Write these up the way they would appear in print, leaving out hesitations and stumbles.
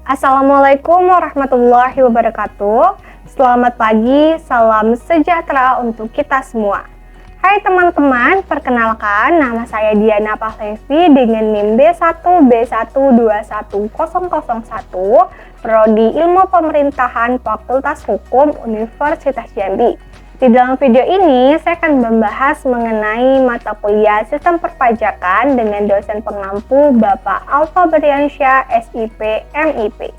Assalamualaikum warahmatullahi wabarakatuh. Selamat pagi, salam sejahtera untuk kita semua. Hai teman-teman, perkenalkan nama saya Diana Pahlevi dengan NIM B1B1210101, Prodi Ilmu Pemerintahan Fakultas Hukum Universitas Jambi. Di dalam video ini, saya akan membahas mengenai mata kuliah Sistem Perpajakan dengan dosen pengampu Bapak Alfa Berdiansyah, SIP, MIP.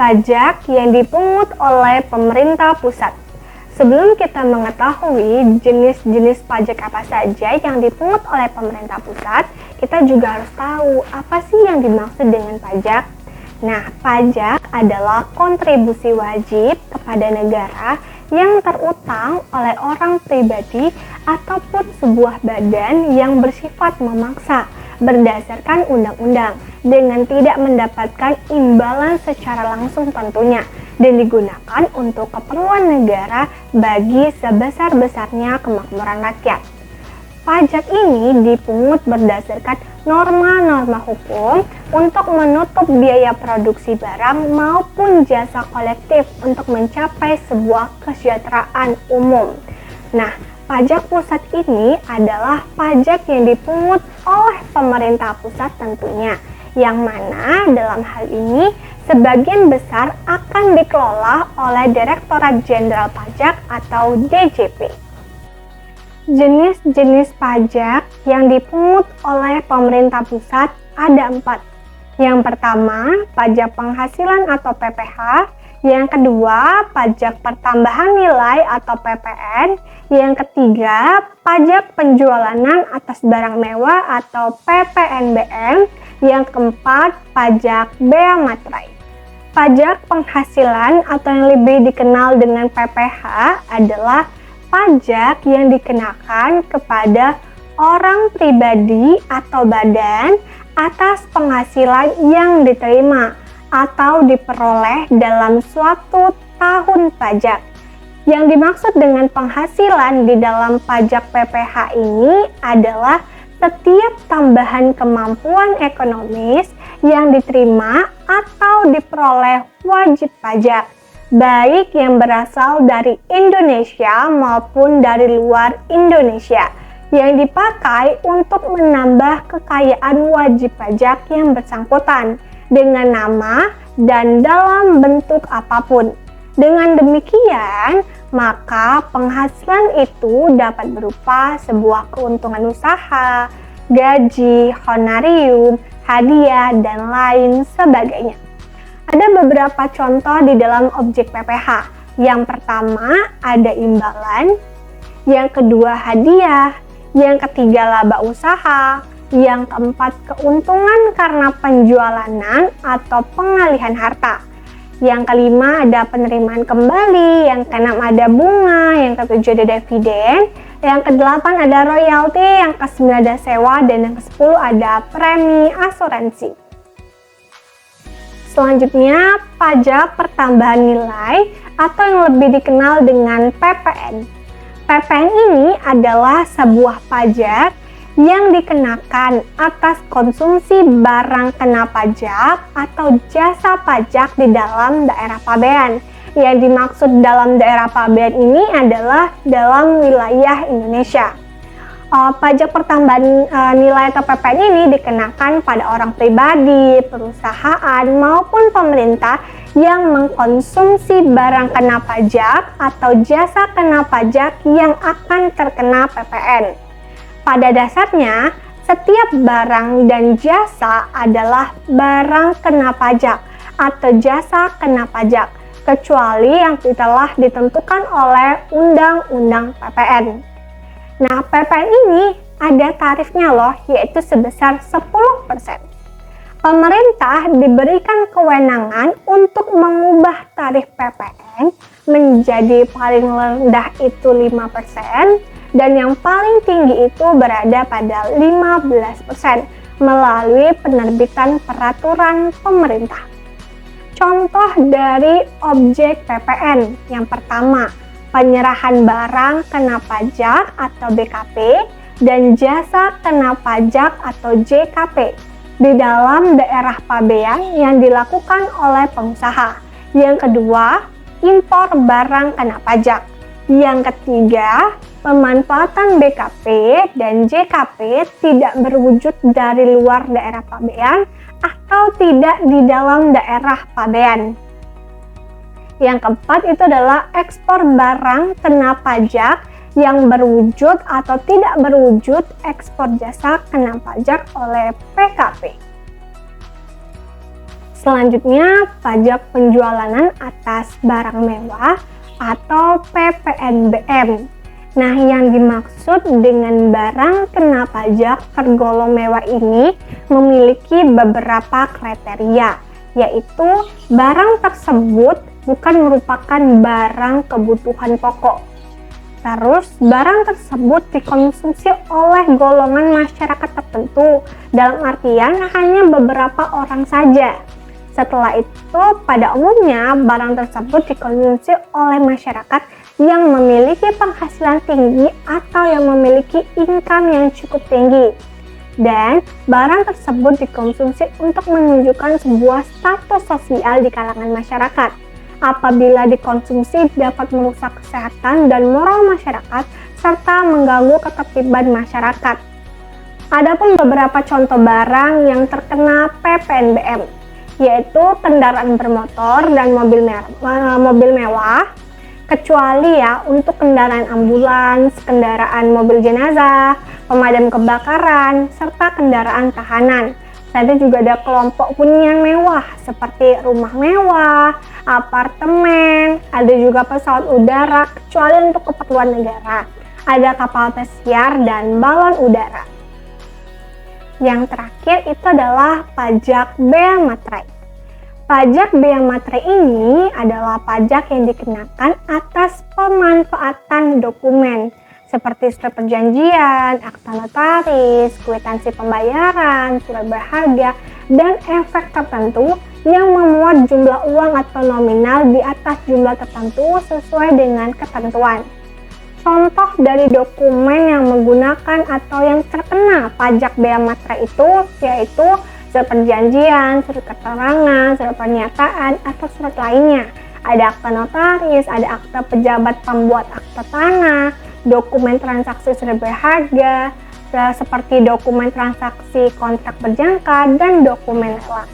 Pajak yang dipungut oleh pemerintah pusat. Sebelum kita mengetahui jenis-jenis pajak apa saja yang dipungut oleh pemerintah pusat, kita juga harus tahu apa sih yang dimaksud dengan pajak. Nah, pajak adalah kontribusi wajib kepada negara yang terutang oleh orang pribadi ataupun sebuah badan yang bersifat memaksa berdasarkan undang-undang dengan tidak mendapatkan imbalan secara langsung tentunya dan digunakan untuk keperluan negara bagi sebesar-besarnya kemakmuran rakyat. Pajak ini dipungut berdasarkan norma-norma hukum untuk menutup biaya produksi barang maupun jasa kolektif untuk mencapai sebuah kesejahteraan umum. Nah, pajak pusat ini adalah pajak yang dipungut oleh pemerintah pusat tentunya, yang mana dalam hal ini sebagian besar akan dikelola oleh Direktorat Jenderal Pajak atau DJP. Jenis-jenis pajak yang dipungut oleh pemerintah pusat ada 4. Yang pertama, pajak penghasilan atau PPH. Yang kedua, pajak pertambahan nilai atau PPN. Yang ketiga, pajak penjualan atas barang mewah atau PPNBM. Yang keempat, pajak bea materai. Pajak penghasilan atau yang lebih dikenal dengan PPH adalah pajak yang dikenakan kepada orang pribadi atau badan atas penghasilan yang diterima atau diperoleh dalam suatu tahun pajak. Yang dimaksud dengan penghasilan di dalam pajak PPH ini adalah setiap tambahan kemampuan ekonomis yang diterima atau diperoleh wajib pajak, baik yang berasal dari Indonesia maupun dari luar Indonesia, yang dipakai untuk menambah kekayaan wajib pajak yang bersangkutan dengan nama dan dalam bentuk apapun. Dengan demikian, maka penghasilan itu dapat berupa sebuah keuntungan usaha, gaji, honorium, hadiah, dan lain sebagainya. Ada beberapa contoh di dalam objek PPH. Yang pertama ada imbalan, yang kedua hadiah, yang ketiga laba usaha, yang keempat keuntungan karena penjualan atau pengalihan harta. Yang kelima ada penerimaan kembali, yang keenam ada bunga, yang ketujuh ada dividen, yang kedelapan ada royalti, yang kesembilan ada sewa, dan yang kesepuluh ada premi asuransi. Selanjutnya, pajak pertambahan nilai atau yang lebih dikenal dengan PPN. PPN ini adalah sebuah pajak yang dikenakan atas konsumsi barang kena pajak atau jasa pajak di dalam daerah pabean. Yang dimaksud dalam daerah pabean ini adalah dalam wilayah Indonesia. Pajak pertambahan nilai atau PPN ini dikenakan pada orang pribadi, perusahaan, maupun pemerintah yang mengkonsumsi barang kena pajak atau jasa kena pajak yang akan terkena PPN. Pada dasarnya, setiap barang dan jasa adalah barang kena pajak atau jasa kena pajak, kecuali yang telah ditentukan oleh Undang-Undang PPN. Nah, PPN ini ada tarifnya loh, yaitu sebesar 10%. Pemerintah diberikan kewenangan untuk mengubah tarif PPN menjadi paling rendah itu 5% dan yang paling tinggi itu berada pada 15% melalui penerbitan peraturan pemerintah. Contoh dari objek PPN yang pertama, penyerahan barang kena pajak atau BKP dan jasa kena pajak atau JKP. di dalam daerah pabean yang dilakukan oleh pengusaha. Yang kedua, impor barang kena pajak. Yang ketiga, pemanfaatan BKP dan JKP tidak berwujud dari luar daerah pabean atau tidak di dalam daerah pabean. Yang keempat itu adalah ekspor barang kena pajak yang berwujud atau tidak berwujud ekspor jasa kena pajak oleh PKP. Selanjutnya, pajak penjualan atas barang mewah atau PPNBM. Nah, yang dimaksud dengan barang kena pajak tergolong mewah ini memiliki beberapa kriteria, yaitu barang tersebut bukan merupakan barang kebutuhan pokok. Terus, barang tersebut dikonsumsi oleh golongan masyarakat tertentu, dalam artian hanya beberapa orang saja. Setelah itu, pada umumnya barang tersebut dikonsumsi oleh masyarakat yang memiliki penghasilan tinggi atau yang memiliki income yang cukup tinggi. Dan barang tersebut dikonsumsi untuk menunjukkan sebuah status sosial di kalangan masyarakat. Apabila dikonsumsi dapat merusak kesehatan dan moral masyarakat serta mengganggu ketertiban masyarakat. Adapun beberapa contoh barang yang terkena PPNBM, yaitu kendaraan bermotor dan mobil mewah, kecuali ya untuk kendaraan ambulans, kendaraan mobil jenazah, pemadam kebakaran, serta kendaraan tahanan. Tadi juga ada kelompok hunian mewah seperti rumah mewah, apartemen, ada juga pesawat udara kecuali untuk keperluan negara, ada kapal pesiar dan balon udara. Yang terakhir itu adalah pajak bea materai. Pajak bea materai ini adalah pajak yang dikenakan atas pemanfaatan dokumen seperti surat perjanjian, akta notaris, kwitansi pembayaran, surat berharga, dan efek tertentu yang memuat jumlah uang atau nominal di atas jumlah tertentu sesuai dengan ketentuan. Contoh dari dokumen yang menggunakan atau yang terkena pajak bea materai itu yaitu surat perjanjian, surat keterangan, surat pernyataan, atau surat lainnya. Ada akta notaris, ada akta pejabat pembuat akta tanah, dokumen transaksi surat berharga, seperti dokumen transaksi kontrak berjangka, dan dokumen lelang.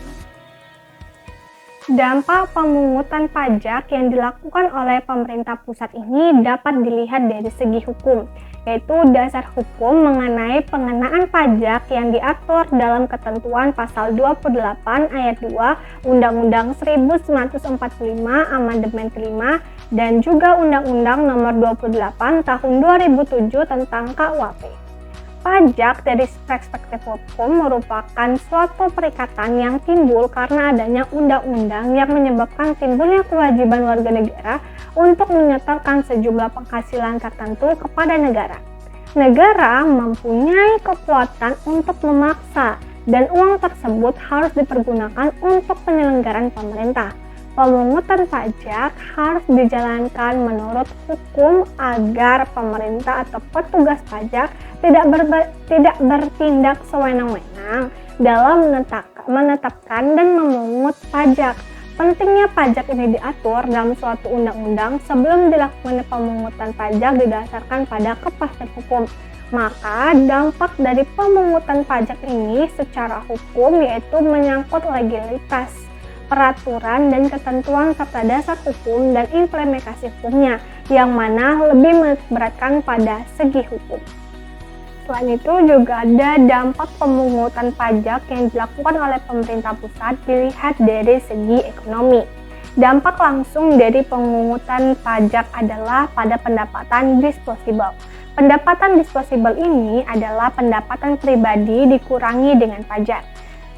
Dampak pemungutan pajak yang dilakukan oleh pemerintah pusat ini dapat dilihat dari segi hukum, yaitu dasar hukum mengenai pengenaan pajak yang diatur dalam ketentuan pasal 28 ayat 2 Undang-Undang 1945 Amandemen kelima dan juga Undang-Undang Nomor 28 Tahun 2007 tentang KUHP. Pajak dari perspektif hukum merupakan suatu perikatan yang timbul karena adanya undang-undang yang menyebabkan timbulnya kewajiban warga negara untuk menyetorkan sejumlah penghasilan tertentu kepada negara. Negara mempunyai kekuatan untuk memaksa dan uang tersebut harus dipergunakan untuk penyelenggaraan pemerintah. Pemungutan pajak harus dijalankan menurut hukum agar pemerintah atau petugas pajak tidak bertindak sewenang-wenang dalam menetapkan dan memungut pajak. Pentingnya pajak ini diatur dalam suatu undang-undang sebelum dilakukan pemungutan pajak didasarkan pada kepastian hukum. Maka dampak dari pemungutan pajak ini secara hukum yaitu menyangkut legalitas, peraturan dan ketentuan serta dasar hukum dan implementasi hukumnya, yang mana lebih memberatkan pada segi hukum. Selain itu juga ada dampak pemungutan pajak yang dilakukan oleh pemerintah pusat dilihat dari segi ekonomi. Dampak langsung dari pemungutan pajak adalah pada pendapatan disposable. Pendapatan disposable ini adalah pendapatan pribadi dikurangi dengan pajak.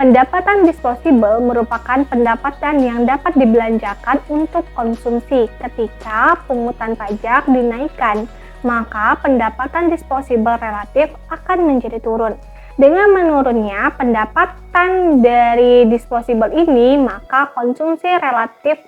Pendapatan disposable merupakan pendapatan yang dapat dibelanjakan untuk konsumsi. Ketika pungutan pajak dinaikkan, maka pendapatan disposable relatif akan menjadi turun. Dengan menurunnya pendapatan dari disposable ini, maka konsumsi relatif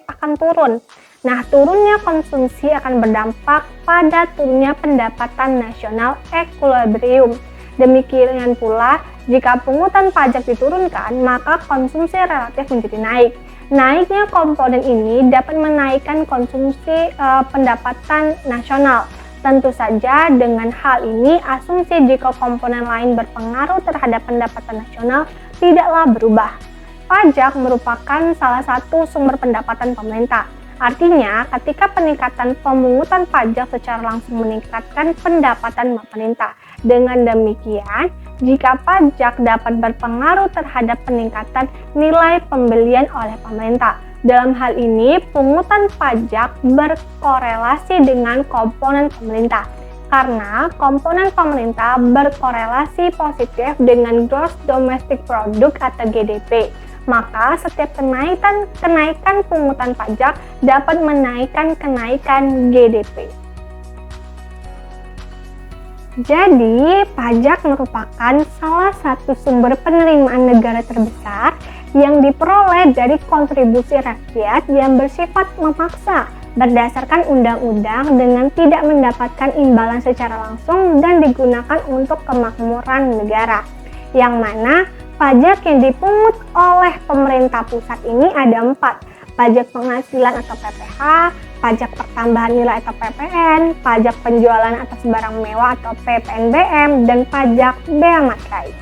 akan turun. Nah, turunnya konsumsi akan berdampak pada turunnya pendapatan nasional equilibrium. Demikian pula Jika pungutan pajak diturunkan, maka konsumsi relatif menjadi naik. Naiknya komponen ini dapat menaikkan konsumsi pendapatan nasional. Tentu saja dengan hal ini asumsi jika komponen lain berpengaruh terhadap pendapatan nasional tidaklah berubah. Pajak merupakan salah satu sumber pendapatan pemerintah. Artinya, ketika peningkatan pemungutan pajak secara langsung meningkatkan pendapatan pemerintah. Dengan demikian, jika pajak dapat berpengaruh terhadap peningkatan nilai pembelian oleh pemerintah. Dalam hal ini, pungutan pajak berkorelasi dengan komponen pemerintah. Karena komponen pemerintah berkorelasi positif dengan Gross Domestic Product atau GDP. Maka setiap kenaikan pungutan pajak dapat menaikkan kenaikan GDP. Jadi, pajak merupakan salah satu sumber penerimaan negara terbesar yang diperoleh dari kontribusi rakyat yang bersifat memaksa berdasarkan undang-undang dengan tidak mendapatkan imbalan secara langsung dan digunakan untuk kemakmuran negara. Yang mana pajak yang dipungut oleh pemerintah pusat ini ada 4. Pajak penghasilan atau PPH, pajak pertambahan nilai atau PPN, pajak penjualan atas barang mewah atau PPNBM, dan pajak bea materai.